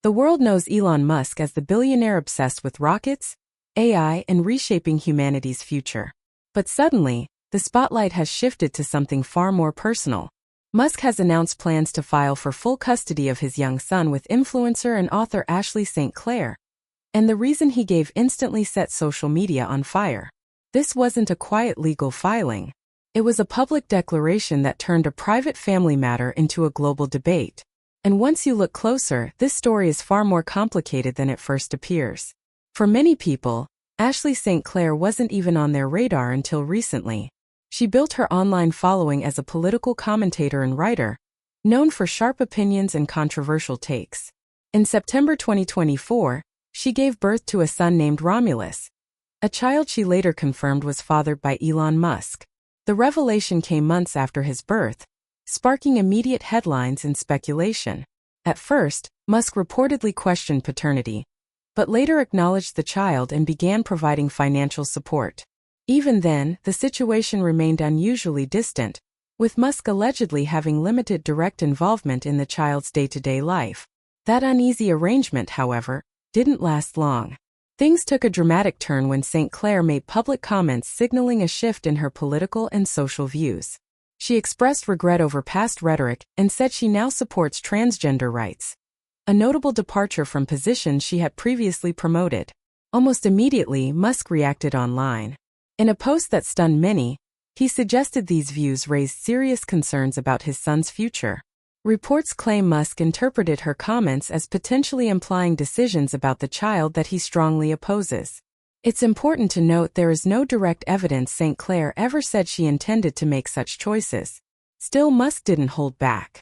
The world knows Elon Musk as the billionaire obsessed with rockets, AI, and reshaping humanity's future. But suddenly, the spotlight has shifted to something far more personal. Musk has announced plans to file for full custody of his young son with influencer and author Ashley St. Clair. And the reason he gave instantly set social media on fire. This wasn't a quiet legal filing. It was a public declaration that turned a private family matter into a global debate. And once you look closer, this story is far more complicated than it first appears. For many people, Ashley St. Clair wasn't even on their radar until recently. She built her online following as a political commentator and writer, known for sharp opinions and controversial takes. In September 2024, she gave birth to a son named Romulus, a child she later confirmed was fathered by Elon Musk. The revelation came months after his birth, sparking immediate headlines and speculation. At first, Musk reportedly questioned paternity, but later acknowledged the child and began providing financial support. Even then, the situation remained unusually distant, with Musk allegedly having limited direct involvement in the child's day-to-day life. That uneasy arrangement, however, didn't last long. Things took a dramatic turn when St. Clair made public comments signaling a shift in her political and social views. She expressed regret over past rhetoric and said she now supports transgender rights, a notable departure from positions she had previously promoted. Almost immediately, Musk reacted online. In a post that stunned many, he suggested these views raised serious concerns about his son's future. Reports claim Musk interpreted her comments as potentially implying decisions about the child that he strongly opposes. It's important to note there is no direct evidence St. Clair ever said she intended to make such choices. Still, Musk didn't hold back.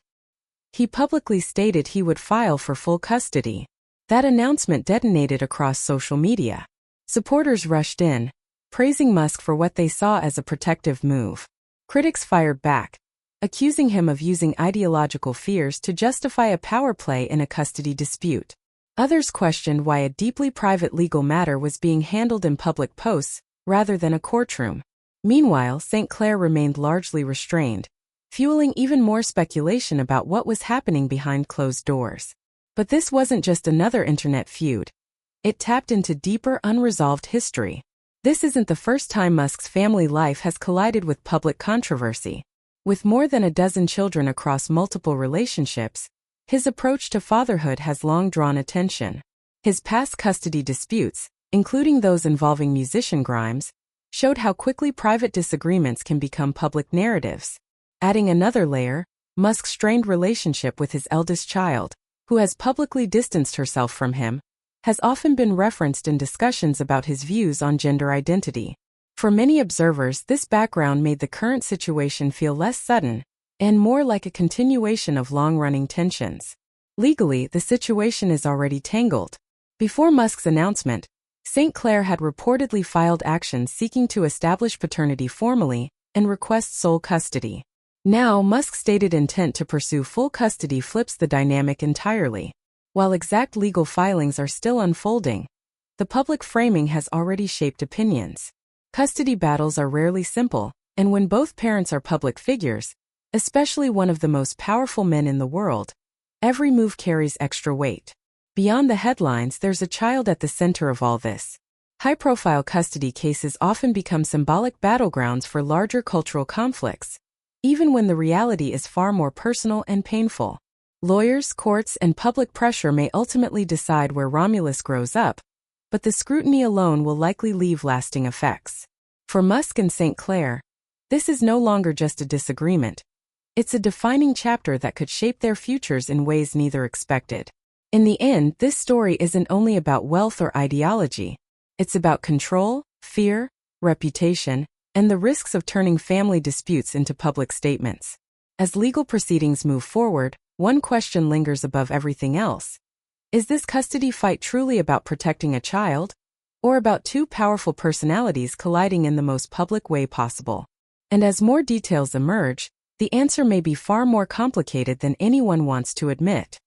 He publicly stated he would file for full custody. That announcement detonated across social media. Supporters rushed in, praising Musk for what they saw as a protective move. Critics fired back, accusing him of using ideological fears to justify a power play in a custody dispute. Others questioned why a deeply private legal matter was being handled in public posts rather than a courtroom. Meanwhile, St. Clair remained largely restrained, fueling even more speculation about what was happening behind closed doors. But this wasn't just another internet feud. It tapped into deeper, unresolved history. This isn't the first time Musk's family life has collided with public controversy. With more than a dozen children across multiple relationships, his approach to fatherhood has long drawn attention. His past custody disputes, including those involving musician Grimes, showed how quickly private disagreements can become public narratives. Adding another layer, Musk's strained relationship with his eldest child, who has publicly distanced herself from him, has often been referenced in discussions about his views on gender identity. For many observers, this background made the current situation feel less sudden and more like a continuation of long-running tensions. Legally, the situation is already tangled. Before Musk's announcement, St. Clair had reportedly filed actions seeking to establish paternity formally and request sole custody. Now, Musk's stated intent to pursue full custody flips the dynamic entirely. While exact legal filings are still unfolding, the public framing has already shaped opinions. Custody battles are rarely simple, and when both parents are public figures, especially one of the most powerful men in the world, every move carries extra weight. Beyond the headlines, there's a child at the center of all this. High-profile custody cases often become symbolic battlegrounds for larger cultural conflicts, even when the reality is far more personal and painful. Lawyers, courts, and public pressure may ultimately decide where Romulus grows up, but the scrutiny alone will likely leave lasting effects. For Musk and St. Clair, this is no longer just a disagreement. It's a defining chapter that could shape their futures in ways neither expected. In the end, this story isn't only about wealth or ideology. It's about control, fear, reputation, and the risks of turning family disputes into public statements. As legal proceedings move forward, one question lingers above everything else. Is this custody fight truly about protecting a child, or about two powerful personalities colliding in the most public way possible? And as more details emerge, the answer may be far more complicated than anyone wants to admit.